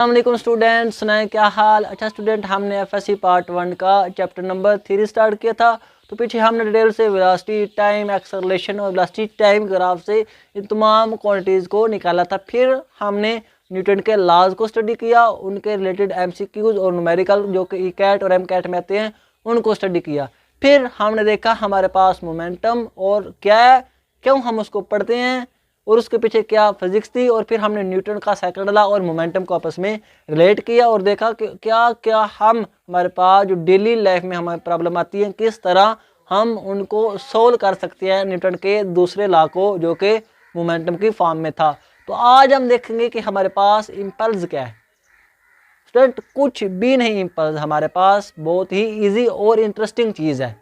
अस्सलाम स्टूडेंट, सुनाए क्या हाल। अच्छा स्टूडेंट, हमने एफएससी पार्ट 1 का चैप्टर नंबर 3 स्टार्ट किया था। तो पीछे हमने डिटेल से वेलोसिटी, टाइम, एक्सेलरेशन और वेलोसिटी टाइम ग्राफ से इन तमाम क्वांटिटीज़ को निकाला था। फिर हमने न्यूटन के लॉज को स्टडी किया, उनके रिलेटेड एमसीक्यूज और न्यूमेरिकल जो कि ई कैट और एम कैट में आते हैं उनको स्टडी किया। फिर हमने देखा हमारे पास मोमेंटम और क्या है, क्यों हम उसको पढ़ते हैं और उसके पीछे क्या फिजिक्स थी। और फिर हमने न्यूटन का सेकंड लॉ और मोमेंटम को आपस में रिलेट किया और देखा कि क्या क्या हमारे पास जो डेली लाइफ में हमें प्रॉब्लम आती है किस तरह हम उनको सोल्व कर सकते हैं न्यूटन के दूसरे लॉ को जो कि मोमेंटम की फॉर्म में था। तो आज हम देखेंगे कि हमारे पास इम्पल्स क्या है। स्टूडेंट, कुछ भी नहीं इम्पल्स, हमारे पास बहुत ही ईजी और इंटरेस्टिंग चीज़ है।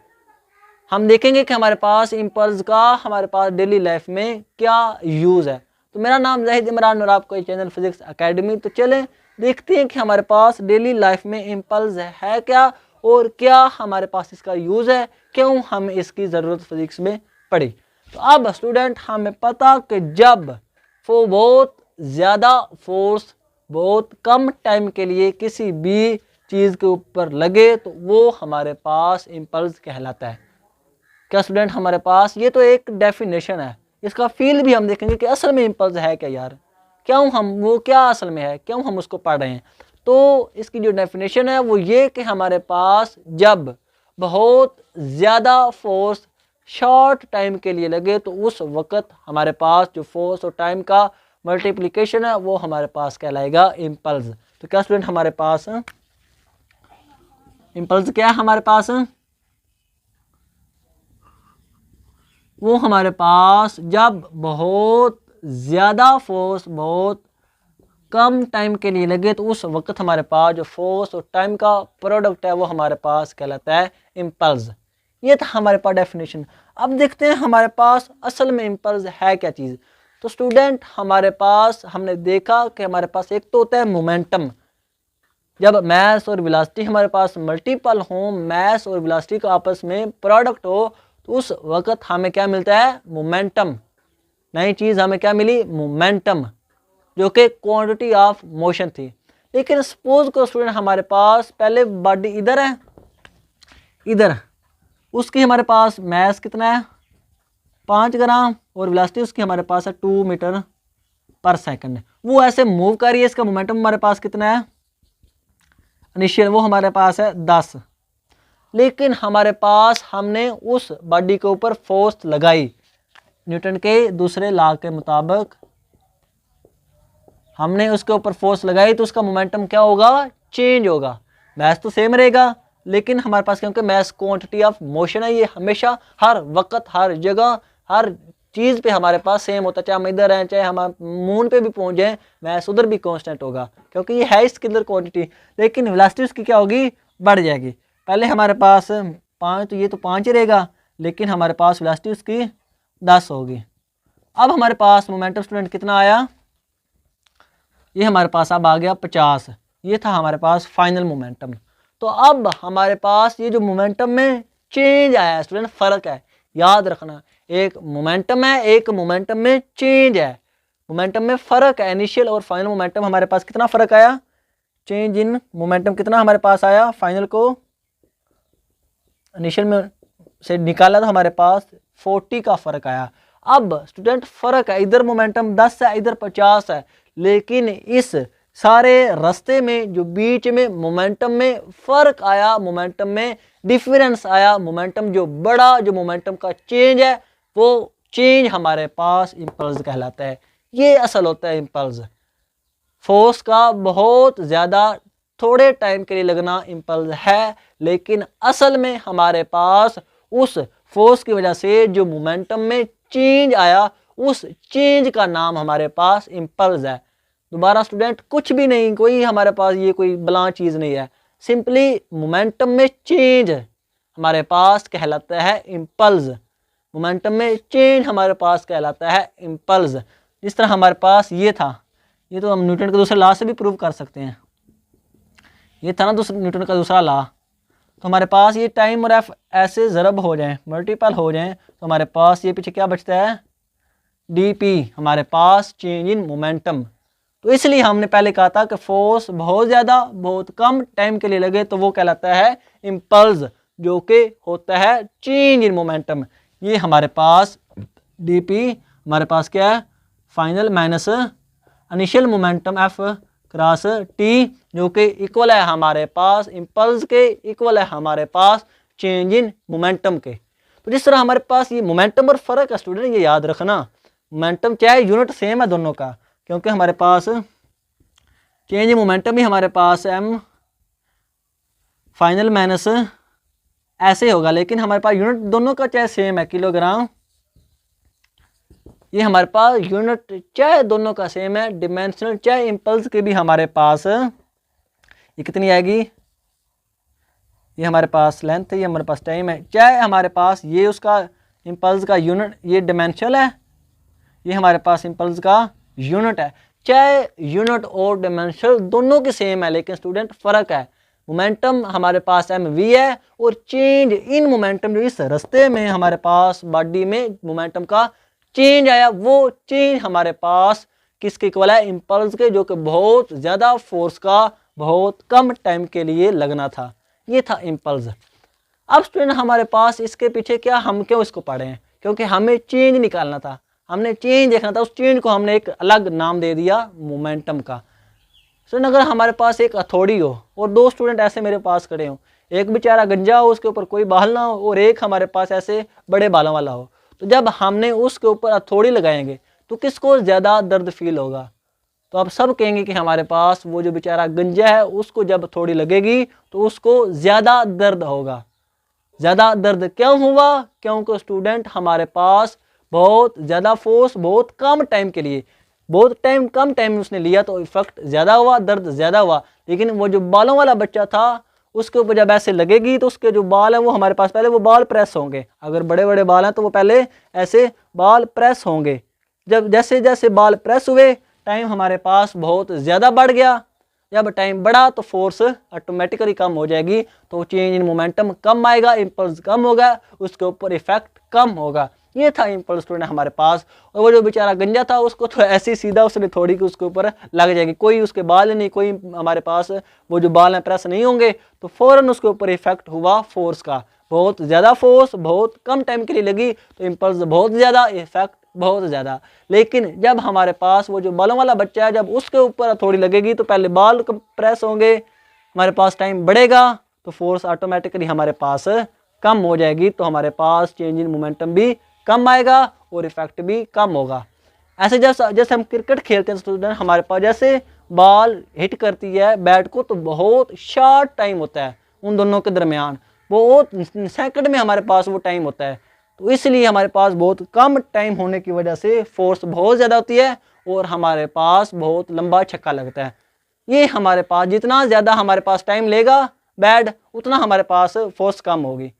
हम देखेंगे कि हमारे पास इम्पल्स का हमारे पास डेली लाइफ में क्या यूज़ है। तो मेरा नाम जाहिद इमरान और आपका चैनल फिजिक्स एकेडमी। तो चलें देखते हैं कि हमारे पास डेली लाइफ में इम्पल्स है क्या और क्या हमारे पास इसका यूज़ है, क्यों हम इसकी ज़रूरत फिजिक्स में पड़ी। तो अब स्टूडेंट, हमें पता कि जब वो बहुत ज़्यादा फोर्स बहुत कम टाइम के लिए किसी भी चीज़ के ऊपर लगे तो वो हमारे पास इम्पल्स कहलाता है। क्या स्टूडेंट, हमारे पास ये तो एक डेफिनेशन है, इसका फील भी हम देखेंगे कि असल में इम्पल्स है क्या यार, क्यों हम वो क्या असल में है, क्यों हम उसको पढ़ रहे हैं। तो इसकी जो डेफिनेशन है वो ये कि हमारे पास जब बहुत ज़्यादा फोर्स शॉर्ट टाइम के लिए लगे तो उस वक़्त हमारे पास जो फोर्स और टाइम का मल्टीप्लिकेशन है वो हमारे पास कहलाएगा इम्पल्स। तो क्या स्टूडेंट, हमारे पास इम्पल्स क्या है, हमारे पास वो हमारे पास जब बहुत ज़्यादा फोर्स बहुत कम टाइम के लिए लगे तो उस वक्त हमारे पास जो फोर्स और टाइम का प्रोडक्ट है वो हमारे पास कहलाता है इम्पल्स। ये था हमारे पास डेफिनेशन। अब देखते हैं हमारे पास असल में इम्पल्स है क्या चीज़। तो स्टूडेंट, हमारे पास हमने देखा कि हमारे पास एक तो होता है मोमेंटम। जब मैस और वेलोसिटी हमारे पास मल्टीपल हो, मैस और वेलोसिटी का आपस में प्रोडक्ट हो तो उस वक़्त हमें क्या मिलता है, मोमेंटम। नई चीज़ हमें क्या मिली, मोमेंटम, जो कि क्वांटिटी ऑफ मोशन थी। लेकिन सपोज को स्टूडेंट हमारे पास पहले बॉडी इधर है, इधर उसकी हमारे पास मैस कितना है 5 ग्राम और वेलोसिटी उसकी हमारे पास है 2 मीटर पर सेकंड। वो ऐसे मूव कर रही है, इसका मोमेंटम हमारे पास कितना है इनिशियल, वो हमारे पास है 10। लेकिन हमारे पास हमने उस बॉडी के ऊपर फोर्स लगाई न्यूटन के दूसरे लॉ के मुताबिक, हमने उसके ऊपर फोर्स लगाई तो उसका मोमेंटम क्या होगा, चेंज होगा। मैस तो सेम रहेगा लेकिन हमारे पास क्योंकि मैस क्वांटिटी ऑफ मोशन है, ये हमेशा हर वक्त हर जगह हर चीज़ पे हमारे पास सेम होता है। चाहे हम इधर हैं चाहे हम मून पे भी पहुंच जाएं, मैस उधर भी कांस्टेंट होगा क्योंकि ये है इसके अंदर क्वांटिटी। लेकिन वेलोसिटी उसकी क्या होगी, बढ़ जाएगी। पहले हमारे पास 5, तो ये तो 5 ही रहेगा, लेकिन हमारे पास वेलोसिटी उसकी 10 होगी। अब हमारे पास मोमेंटम स्टूडेंट कितना आया, ये हमारे पास अब आ गया 50। ये था हमारे पास फाइनल मोमेंटम। तो अब हमारे पास ये जो मोमेंटम में चेंज आया है स्टूडेंट, फ़र्क है, याद रखना। एक मोमेंटम है, एक मोमेंटम में चेंज है, मोमेंटम में फ़र्क है। इनिशियल और फाइनल मोमेंटम हमारे पास कितना फ़र्क आया, चेंज इन मोमेंटम कितना हमारे पास आया, फाइनल को इनिशियल में से निकाला तो हमारे पास 40 का फ़र्क आया। अब स्टूडेंट फ़र्क है, इधर मोमेंटम 10 है इधर 50 है, लेकिन इस सारे रास्ते में जो बीच में मोमेंटम में फ़र्क आया, मोमेंटम में डिफरेंस आया, मोमेंटम जो बड़ा, जो मोमेंटम का चेंज है वो चेंज हमारे पास इम्पल्स कहलाता है। ये असल होता है इम्पल्स, फोर्स का बहुत ज़्यादा थोड़े टाइम के लिए लगना इम्पल्स है, लेकिन असल में हमारे पास उस फोर्स की वजह से जो मोमेंटम में चेंज आया उस चेंज का नाम हमारे पास इम्पल्स है। दोबारा स्टूडेंट, कुछ भी नहीं, कोई हमारे पास ये कोई बला चीज़ नहीं है, सिंपली मोमेंटम में चेंज हमारे पास कहलाता है इम्पल्स। मोमेंटम में चेंज हमारे पास कहलाता है इम्पल्स। जिस तरह हमारे पास ये था, ये तो हम न्यूटन के दूसरे लॉ से भी प्रूव कर सकते हैं। ये था ना न्यूटन का दूसरा लॉ। तो हमारे पास ये टाइम और एफ ऐसे ज़रब हो जाएं, मल्टीपल हो जाएं, तो हमारे पास ये पीछे क्या बचता है, डी पी, हमारे पास चेंज इन मोमेंटम। तो इसलिए हमने पहले कहा था कि फोर्स बहुत ज़्यादा बहुत कम टाइम के लिए लगे तो वो कहलाता है इम्पल्स, जो कि होता है चेंज इन मोमेंटम। ये हमारे पास dp हमारे पास क्या है, final minus initial momentum f cross t, जो कि इक्वल है हमारे पास इम्पल्स के, इक्वल है हमारे पास चेंज इन मोमेंटम के। तो जिस तरह हमारे पास ये मोमेंटम और फर्क है स्टूडेंट, ये याद रखना, मोमेंटम चाहे यूनिट सेम है दोनों का, क्योंकि हमारे पास चेंज इन मोमेंटम ही हमारे पास m फाइनल माइनस ऐसे होगा, लेकिन हमारे पास यूनिट दोनों का चाहे सेम है किलोग्राम, ये हमारे पास यूनिट चाहे दोनों का सेम है, डिमेंशनल चाहे इम्पल्स के भी हमारे पास ये कितनी आएगी, ये हमारे पास लेंथ है, ये हमारे पास टाइम है, चाहे हमारे पास ये उसका इम्पल्स का यूनिट ये डिमेंशनल है, ये हमारे पास इम्पल्स का यूनिट है, चाहे यूनिट और डिमेंशनल दोनों के सेम है, लेकिन स्टूडेंट फर्क है, मोमेंटम हमारे पास एम वी है और चेंज इन मोमेंटम जो इस रास्ते में हमारे पास बॉडी में मोमेंटम का चेंज आया, वो चेंज हमारे पास किसके इक्वल है, इम्पल्स के, जो कि बहुत ज़्यादा फोर्स का बहुत कम टाइम के लिए लगना था। ये था इम्पल्स। अब स्टूडेंट हमारे पास इसके पीछे क्या, हम क्यों इसको पढ़े हैं, क्योंकि हमें चेंज निकालना था, हमने चेंज देखना था, उस चेंज को हमने एक अलग नाम दे दिया मोमेंटम का। स्टूडेंट अगर हमारे पास एक हथौड़ी हो और दो स्टूडेंट ऐसे मेरे पास खड़े हों, एक बेचारा गंजा हो उसके ऊपर कोई बाल ना हो और एक हमारे पास ऐसे बड़े बालों वाला हो, तो जब हमने उसके ऊपर हथौड़ी लगाएंगे तो किसको ज़्यादा दर्द फील होगा, तो आप सब कहेंगे कि हमारे पास वो जो बेचारा गंजा है उसको जब हथौड़ी लगेगी तो उसको ज़्यादा दर्द होगा। ज़्यादा दर्द क्यों हुआ, क्योंकि स्टूडेंट हमारे पास बहुत ज़्यादा फोर्स बहुत कम टाइम के लिए, बहुत कम टाइम उसने लिया तो इफेक्ट ज़्यादा हुआ, दर्द ज़्यादा हुआ। लेकिन वो जो बालों वाला बच्चा था उसके ऊपर जब ऐसे लगेगी तो उसके जो बाल हैं वो हमारे पास पहले वो बाल प्रेस होंगे, अगर बड़े बड़े बाल हैं तो वो पहले ऐसे बाल प्रेस होंगे, जब जैसे जैसे बाल प्रेस हुए टाइम हमारे पास बहुत ज़्यादा बढ़ गया, जब टाइम बढ़ा तो फोर्स ऑटोमेटिकली कम हो जाएगी, तो चेंज इन मोमेंटम कम आएगा, इम्पल्स कम होगा, उसके ऊपर इफेक्ट कम होगा। ये था इम्पल्स स्टूडेंट हमारे पास। और वो जो बेचारा गंजा था उसको तो ऐसे सीधा उसने थोड़ी कि उसके ऊपर लग जाएगी, कोई उसके बाल नहीं, कोई हमारे पास वो जो बाल हैं प्रेस नहीं होंगे, तो फौरन उसके ऊपर इफेक्ट हुआ फोर्स का, बहुत ज़्यादा फोर्स बहुत कम टाइम के लिए लगी, तो इम्पल्स बहुत ज़्यादा, इफेक्ट बहुत ज़्यादा। लेकिन जब हमारे पास वो जो बालों वाला बच्चा है जब उसके ऊपर थोड़ी लगेगी तो पहले बाल प्रेस होंगे, हमारे पास टाइम बढ़ेगा तो फोर्स ऑटोमेटिकली हमारे पास कम हो जाएगी, तो हमारे पास चेंज इन मोमेंटम भी कम आएगा और इफेक्ट भी कम होगा। ऐसे जैसे हम क्रिकेट खेलते हैं स्टूडेंट, हमारे पास जैसे बॉल हिट करती है बैट को तो बहुत शॉर्ट टाइम होता है उन दोनों के दरमियान, बहुत सेकंड में हमारे पास वो टाइम होता है, तो इसलिए हमारे पास बहुत कम टाइम होने की वजह से फोर्स बहुत ज़्यादा होती है और हमारे पास बहुत लंबा छक्का लगता है। ये हमारे पास जितना ज़्यादा हमारे पास टाइम लेगा बैट, उतना हमारे पास फोर्स कम होगी।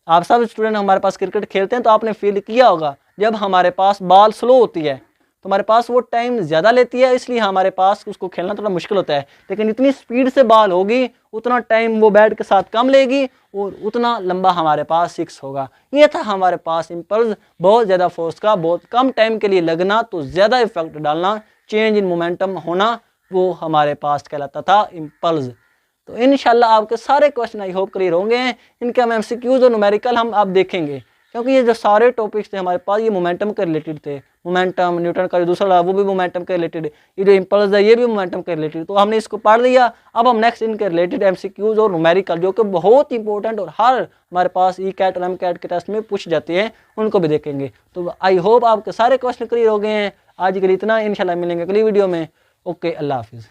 आप सब स्टूडेंट हमारे पास क्रिकेट खेलते हैं तो आपने फील किया होगा जब हमारे पास बॉल स्लो होती है तो हमारे पास वो टाइम ज़्यादा लेती है, इसलिए हमारे पास उसको खेलना थोड़ा मुश्किल होता है। लेकिन इतनी स्पीड से बॉल होगी उतना टाइम वो बैट के साथ कम लेगी और उतना लंबा हमारे पास सिक्स होगा। ये था हमारे पास इम्पल्स, बहुत ज़्यादा फोर्स का बहुत कम टाइम के लिए लगना तो ज़्यादा इफेक्ट डालना, चेंज इन मोमेंटम होना, वो हमारे पास कहलाता था इम्पल्स। तो इंशाल्लाह आपके सारे क्वेश्चन आई होप क्लियर होंगे। इनके हम एमसीक्यूज और न्यूमेरिकल हम आप देखेंगे, क्योंकि ये जो सारे टॉपिक्स थे हमारे पास ये मोमेंटम के रिलेटेड थे। मोमेंटम न्यूटन का जो दूसरा वो भी मोमेंटम के रिलेटेड, ये जो इम्पल्स है ये भी मोमेंटम के रिलेटेड, तो हमने इसको पढ़ लिया। अब हम नेक्स्ट इनके रिलेटेड एमसीक्यूज और न्यूमेरिकल जो कि बहुत इंपॉर्टेंट और हर हमारे पास ई कैट और एम कैट के टेस्ट में पूछ जाते हैं उनको भी देखेंगे। तो आई होप आपके सारे क्वेश्चन क्लियर हो गए हैं। आज के लिए इतना, इंशाल्लाह मिलेंगे अगली वीडियो में। ओके, अल्लाह हाफिज़।